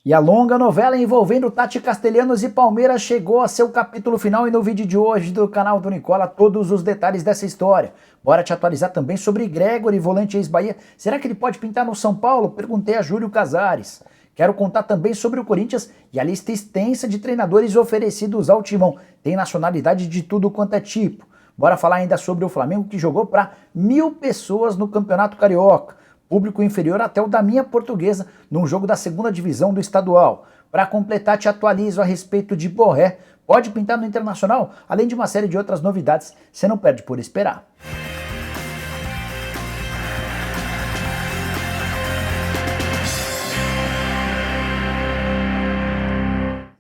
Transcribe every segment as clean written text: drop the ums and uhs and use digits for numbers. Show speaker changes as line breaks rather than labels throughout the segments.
E a longa novela envolvendo Tati Castelhanos e Palmeiras chegou a seu capítulo final e no vídeo de hoje do canal do Nicola todos os detalhes dessa história. Bora te atualizar também sobre Gregory, volante ex-Bahia. Será que ele pode pintar no São Paulo? Perguntei a Júlio Casares. Quero contar também sobre o Corinthians e a lista extensa de treinadores oferecidos ao timão. Tem nacionalidade de tudo quanto é tipo. Bora falar ainda sobre o Flamengo que jogou para 1.000 pessoas no Campeonato Carioca. Público inferior até o da minha Portuguesa, num jogo da segunda divisão do estadual. Para completar, te atualizo a respeito de Borré. Pode pintar no Internacional, além de uma série de outras novidades. Você não perde por esperar.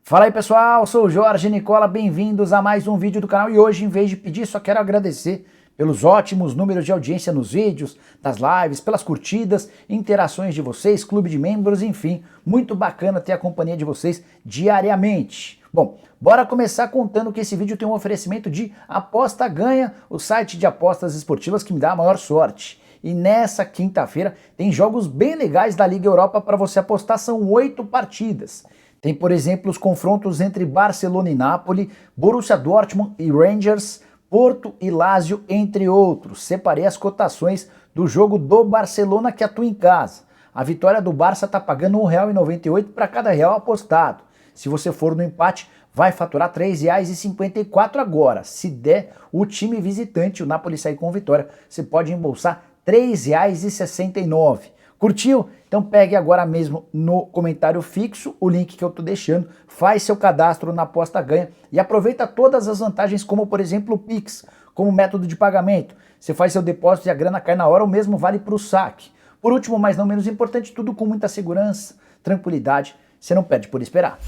Fala aí pessoal, sou o Jorge Nicola, bem-vindos a mais um vídeo do canal e hoje, em vez de pedir, só quero agradecer pelos ótimos números de audiência nos vídeos, das lives, pelas curtidas, interações de vocês, clube de membros, enfim, muito bacana ter a companhia de vocês diariamente. Bom, bora começar contando que esse vídeo tem um oferecimento de Aposta Ganha, o site de apostas esportivas que me dá a maior sorte. E nessa quinta-feira tem jogos bem legais da Liga Europa para você apostar, são 8 partidas. Tem, por exemplo, os confrontos entre Barcelona e Napoli, Borussia Dortmund e Rangers, Porto e Lazio, entre outros. Separei as cotações do jogo do Barcelona que atua em casa. A vitória do Barça está pagando R$ 1,98 para cada real apostado. Se você for no empate, vai faturar R$ 3,54 agora. Se der o time visitante, o Napoli sair com vitória, você pode embolsar R$ 3,69. Curtiu? Então pegue agora mesmo no comentário fixo o link que eu estou deixando, faz seu cadastro na Aposta Ganha e aproveita todas as vantagens como, por exemplo, o Pix, como método de pagamento. Você faz seu depósito e a grana cai na hora, o mesmo vale para o saque. Por último, mas não menos importante, tudo com muita segurança, tranquilidade, você não perde por esperar.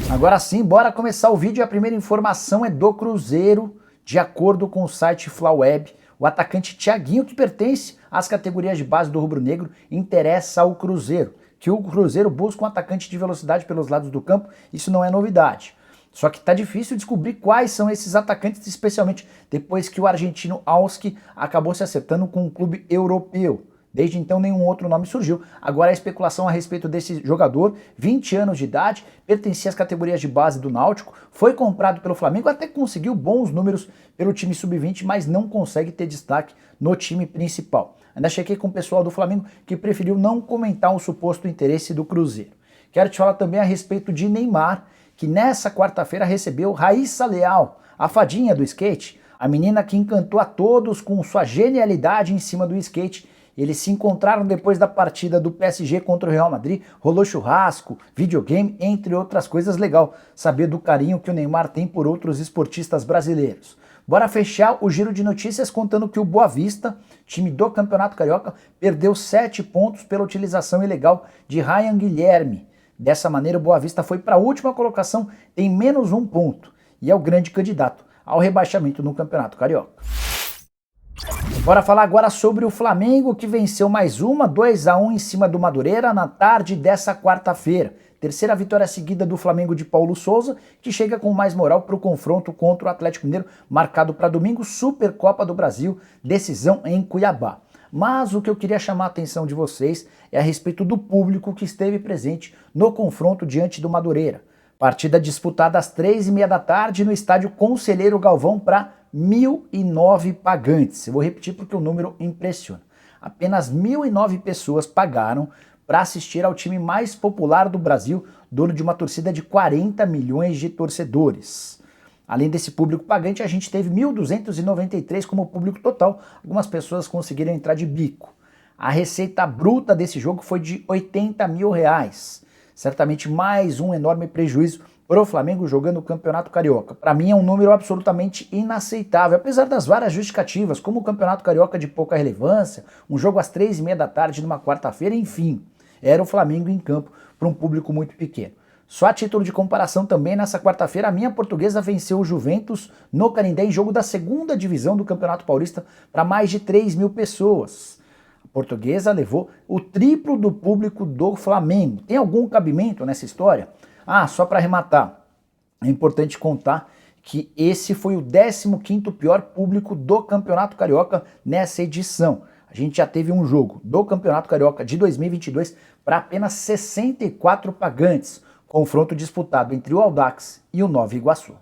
Agora sim, bora começar o vídeo e a primeira informação é do Cruzeiro, de acordo com o site Flaweb. O atacante Thiaguinho, que pertence às categorias de base do rubro-negro, interessa ao Cruzeiro. Que o Cruzeiro busca um atacante de velocidade pelos lados do campo, isso não é novidade. Só que tá difícil descobrir quais são esses atacantes, especialmente depois que o argentino Auski acabou se acertando com um clube europeu. Desde então nenhum outro nome surgiu. Agora a especulação a respeito desse jogador, 20 anos de idade, pertencia às categorias de base do Náutico, foi comprado pelo Flamengo, até conseguiu bons números pelo time sub-20, mas não consegue ter destaque no time principal. Ainda chequei com o pessoal do Flamengo que preferiu não comentar um suposto interesse do Cruzeiro. Quero te falar também a respeito de Neymar, que nessa quarta-feira recebeu Raíssa Leal, a fadinha do skate, a menina que encantou a todos com sua genialidade em cima do skate. Eles se encontraram depois da partida do PSG contra o Real Madrid, rolou churrasco, videogame, entre outras coisas. Legal saber do carinho que o Neymar tem por outros esportistas brasileiros. Bora fechar o giro de notícias contando que o Boa Vista, time do Campeonato Carioca, perdeu 7 pontos pela utilização ilegal de Ryan Guilherme. Dessa maneira o Boa Vista foi para a última colocação, tem menos 1 ponto e é o grande candidato ao rebaixamento no Campeonato Carioca. Bora falar agora sobre o Flamengo, que venceu mais uma, 2-1 em cima do Madureira na tarde dessa quarta-feira. Terceira vitória seguida do Flamengo de Paulo Souza, que chega com mais moral para o confronto contra o Atlético Mineiro, marcado para domingo, Supercopa do Brasil, decisão em Cuiabá. Mas o que eu queria chamar a atenção de vocês é a respeito do público que esteve presente no confronto diante do Madureira. Partida disputada às 3h30 da tarde no estádio Conselheiro Galvão para 1.009 pagantes. Eu vou repetir porque o número impressiona. Apenas 1.009 pessoas pagaram para assistir ao time mais popular do Brasil, dono de uma torcida de 40 milhões de torcedores. Além desse público pagante, a gente teve 1.293 como público total. Algumas pessoas conseguiram entrar de bico. A receita bruta desse jogo foi de R$80 mil. Certamente mais um enorme prejuízo para o Flamengo jogando o Campeonato Carioca. Para mim é um número absolutamente inaceitável, apesar das várias justificativas, como o Campeonato Carioca de pouca relevância, um jogo às 3h30 da tarde numa quarta-feira, enfim. Era o Flamengo em campo para um público muito pequeno. Só a título de comparação também, nessa quarta-feira, a minha Portuguesa venceu o Juventus no Canindé em jogo da segunda divisão do Campeonato Paulista para mais de 3.000 pessoas. A Portuguesa levou o triplo do público do Flamengo. Tem algum cabimento nessa história? Ah, só para arrematar, é importante contar que esse foi o 15º pior público do Campeonato Carioca nessa edição. a gente já teve um jogo do Campeonato Carioca de 2022 para apenas 64 pagantes, confronto disputado entre o Audax e o Nova Iguaçu.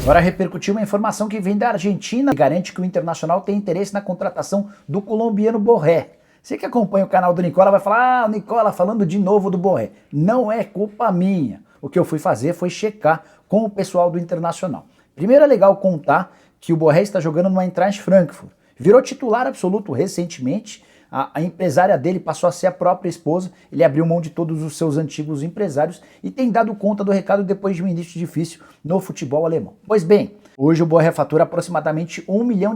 Agora repercutiu uma informação que vem da Argentina e garante que o Internacional tem interesse na contratação do colombiano Borré. Você que acompanha o canal do Nicola vai falar, o Nicola falando de novo do Borré. Não é culpa minha. O que eu fui fazer foi checar com o pessoal do Internacional. Primeiro é legal contar que o Borré está jogando no Eintracht Frankfurt. Virou titular absoluto recentemente. A empresária dele passou a ser a própria esposa, ele abriu mão de todos os seus antigos empresários e tem dado conta do recado depois de um início difícil no futebol alemão. Pois bem, hoje o Borré fatura aproximadamente R$1 milhão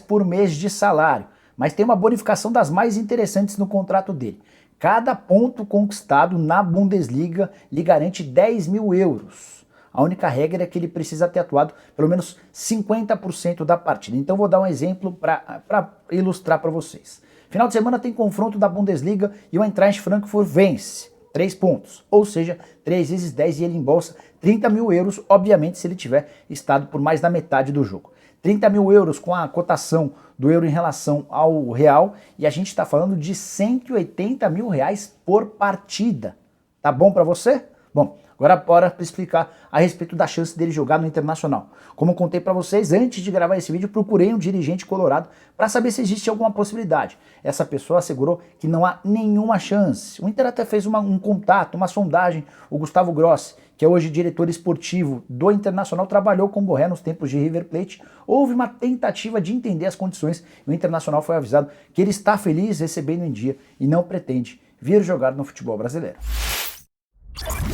por mês de salário, mas tem uma bonificação das mais interessantes no contrato dele. Cada ponto conquistado na Bundesliga lhe garante 10 mil euros. A única regra é que ele precisa ter atuado pelo menos 50% da partida. Então vou dar um exemplo para ilustrar para vocês. Final de semana tem confronto da Bundesliga e o Eintracht Frankfurt vence. 3 pontos, ou seja, 3 vezes 10 e ele embolsa 30 mil euros, obviamente se ele tiver estado por mais da metade do jogo. 30 mil euros com a cotação do euro em relação ao real e a gente está falando de 180 mil reais por partida. Tá bom para você? Bom, agora bora explicar a respeito da chance dele jogar no Internacional. Como eu contei para vocês, antes de gravar esse vídeo, procurei um dirigente colorado para saber se existe alguma possibilidade. Essa pessoa assegurou que não há nenhuma chance. O Inter até fez um contato, uma sondagem. O Gustavo Grossi, que é hoje diretor esportivo do Internacional, trabalhou com o Borré nos tempos de River Plate. Houve uma tentativa de entender as condições e o Internacional foi avisado que ele está feliz recebendo em dia e não pretende vir jogar no futebol brasileiro.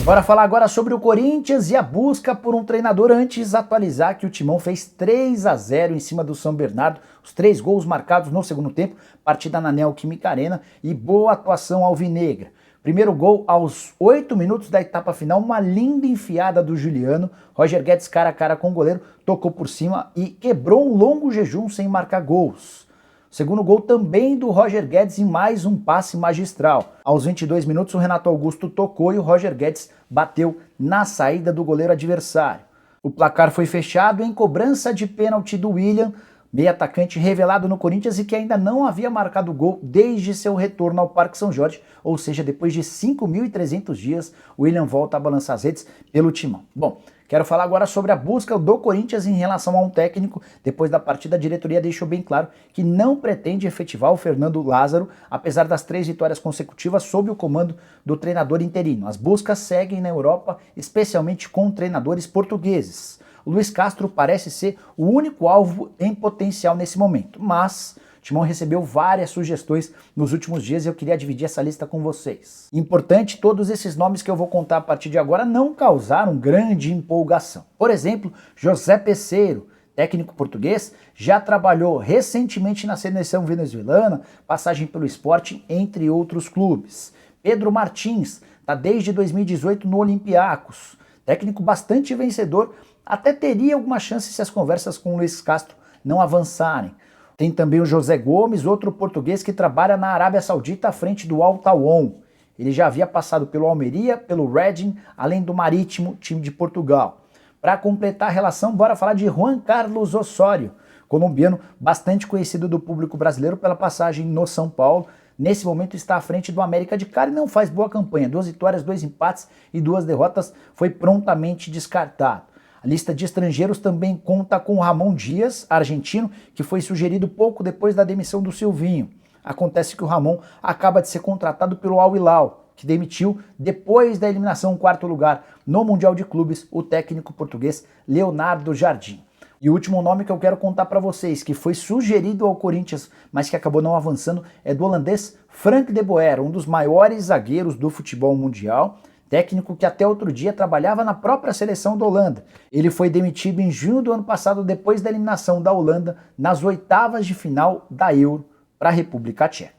Bora falar agora sobre o Corinthians e a busca por um treinador. Antes atualizar que o Timão fez 3-0 em cima do São Bernardo, os 3 gols marcados no segundo tempo, partida na Neoquímica Arena e boa atuação alvinegra. Primeiro gol aos 8 minutos da etapa final, uma linda enfiada do Juliano, Roger Guedes cara a cara com o goleiro, tocou por cima e quebrou um longo jejum sem marcar gols. Segundo gol também do Roger Guedes em mais um passe magistral. Aos 22 minutos o Renato Augusto tocou e o Roger Guedes bateu na saída do goleiro adversário. O placar foi fechado em cobrança de pênalti do William, meio atacante revelado no Corinthians e que ainda não havia marcado gol desde seu retorno ao Parque São Jorge, ou seja, depois de 5.300 dias, o William volta a balançar as redes pelo Timão. Bom, quero falar agora sobre a busca do Corinthians em relação a um técnico. Depois da partida, a diretoria deixou bem claro que não pretende efetivar o Fernando Lázaro, apesar das 3 vitórias consecutivas sob o comando do treinador interino. As buscas seguem na Europa, especialmente com treinadores portugueses. O Luiz Castro parece ser o único alvo em potencial nesse momento, mas o Timão recebeu várias sugestões nos últimos dias e eu queria dividir essa lista com vocês. Importante, todos esses nomes que eu vou contar a partir de agora não causaram grande empolgação. Por exemplo, José Peseiro, técnico português, já trabalhou recentemente na seleção venezuelana, passagem pelo Sporting, entre outros clubes. Pedro Martins, está desde 2018 no Olympiacos, técnico bastante vencedor, até teria alguma chance se as conversas com o Luiz Castro não avançarem. Tem também o José Gomes, outro português que trabalha na Arábia Saudita à frente do Al Tawon. Ele já havia passado pelo Almeria, pelo Reading, além do Marítimo, time de Portugal. Para completar a relação, bora falar de Juan Carlos Osório, colombiano bastante conhecido do público brasileiro pela passagem no São Paulo. Nesse momento está à frente do América de Cali e não faz boa campanha. 2 vitórias, 2 empates e 2 derrotas, foi prontamente descartado. A lista de estrangeiros também conta com Ramon Dias, argentino, que foi sugerido pouco depois da demissão do Silvinho. Acontece que o Ramon acaba de ser contratado pelo Al Hilal, que demitiu, depois da eliminação em 4º lugar no Mundial de Clubes, o técnico português Leonardo Jardim. E o último nome que eu quero contar para vocês, que foi sugerido ao Corinthians, mas que acabou não avançando, é do holandês Frank de Boer, um dos maiores zagueiros do futebol mundial, técnico que até outro dia trabalhava na própria seleção da Holanda. Ele foi demitido em junho do ano passado depois da eliminação da Holanda nas 8º de final da Euro para a República Tcheca.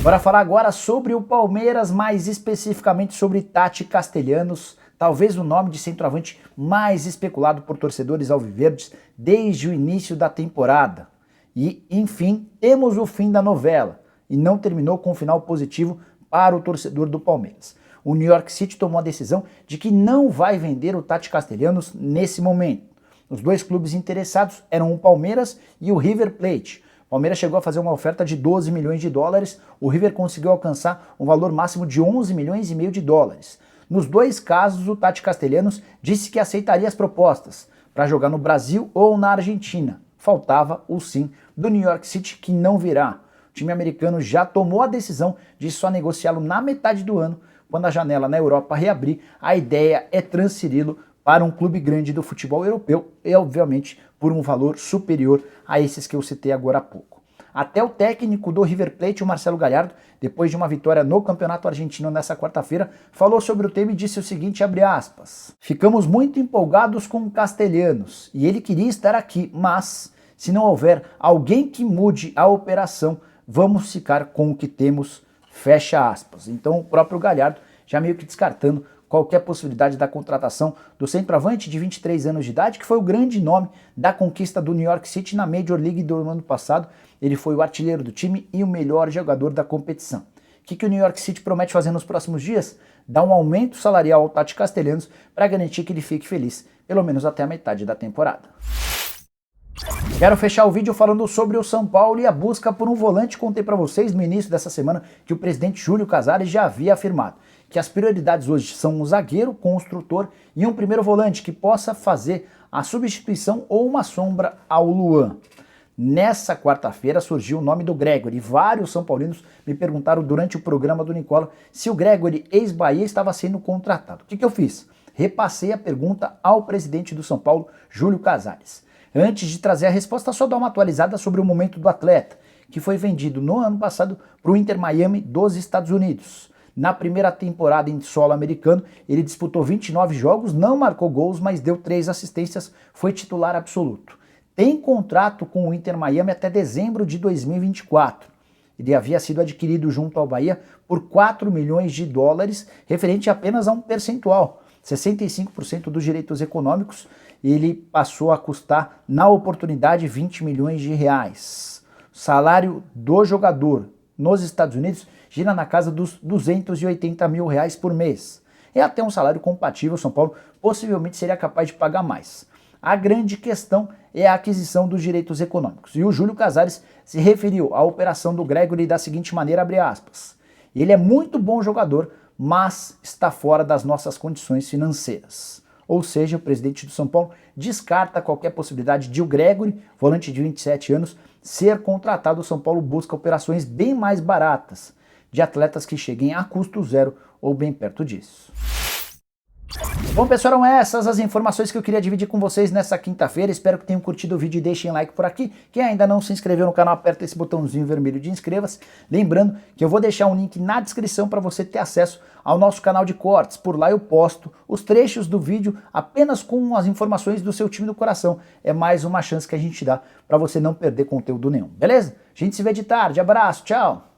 Bora falar agora sobre o Palmeiras, mais especificamente sobre Tati Castellanos, talvez o nome de centroavante mais especulado por torcedores alviverdes desde o início da temporada. E, enfim, temos o fim da novela, e não terminou com um final positivo para o torcedor do Palmeiras. O New York City tomou a decisão de que não vai vender o Tati Castellanos nesse momento. Os 2 clubes interessados eram o Palmeiras e o River Plate. Palmeiras chegou a fazer uma oferta de 12 milhões de dólares, o River conseguiu alcançar um valor máximo de 11 milhões e meio de dólares. Nos dois casos, o Tati Castellanos disse que aceitaria as propostas para jogar no Brasil ou na Argentina. Faltava o sim do New York City, que não virá. O time americano já tomou a decisão de só negociá-lo na metade do ano. Quando a janela na Europa reabrir, a ideia é transferi-lo para um clube grande do futebol europeu e, obviamente, por um valor superior a esses que eu citei agora há pouco. Até o técnico do River Plate, o Marcelo Gallardo, depois de uma vitória no Campeonato Argentino nessa quarta-feira, falou sobre o tema e disse o seguinte, abre aspas, ficamos muito empolgados com o Castellanos e ele queria estar aqui, mas se não houver alguém que mude a operação, vamos ficar com o que temos, fecha aspas. Então o próprio Gallardo já meio que descartando qualquer possibilidade da contratação do centroavante de 23 anos de idade, que foi o grande nome da conquista do New York City na Major League do ano passado. Ele foi o artilheiro do time e o melhor jogador da competição. O que o New York City promete fazer nos próximos dias? Dar um aumento salarial ao Tati Castellanos para garantir que ele fique feliz, pelo menos até a metade da temporada. Quero fechar o vídeo falando sobre o São Paulo e a busca por um volante. Contei para vocês no início dessa semana que o presidente Júlio Casares já havia afirmado que as prioridades hoje são um zagueiro, construtor e um primeiro volante que possa fazer a substituição ou uma sombra ao Luan. Nessa quarta-feira surgiu o nome do Gregore e vários são paulinos me perguntaram durante o programa do Nicola se o Gregore, ex-Bahia, estava sendo contratado. O que eu fiz? Repassei a pergunta ao presidente do São Paulo, Júlio Casares. Antes de trazer a resposta, só dar uma atualizada sobre o momento do atleta, que foi vendido no ano passado para o Inter Miami dos Estados Unidos. Na primeira temporada em solo americano, ele disputou 29 jogos, não marcou gols, mas deu 3 assistências, foi titular absoluto. Tem contrato com o Inter Miami até dezembro de 2024. Ele havia sido adquirido junto ao Bahia por 4 milhões de dólares, referente apenas a um percentual. 65% dos direitos econômicos, ele passou a custar, na oportunidade, 20 milhões de reais. O salário do jogador nos Estados Unidos gira na casa dos 280 mil reais por mês. É até um salário compatível, São Paulo possivelmente seria capaz de pagar mais. A grande questão é a aquisição dos direitos econômicos. E o Júlio Casares se referiu à operação do Gregore da seguinte maneira, abre aspas, ele é muito bom jogador, mas está fora das nossas condições financeiras. Ou seja, o presidente do São Paulo descarta qualquer possibilidade de o Gregore, volante de 27 anos, ser contratado. O São Paulo busca operações bem mais baratas, de atletas que cheguem a custo zero ou bem perto disso. Bom, pessoal, eram essas as informações que eu queria dividir com vocês nessa quinta-feira. Espero que tenham curtido o vídeo e deixem like por aqui. Quem ainda não se inscreveu no canal, aperta esse botãozinho vermelho de inscreva-se. Lembrando que eu vou deixar um link na descrição para você ter acesso ao nosso canal de cortes. Por lá eu posto os trechos do vídeo apenas com as informações do seu time do coração. É mais uma chance que a gente dá para você não perder conteúdo nenhum, beleza? A gente se vê de tarde. Abraço, tchau!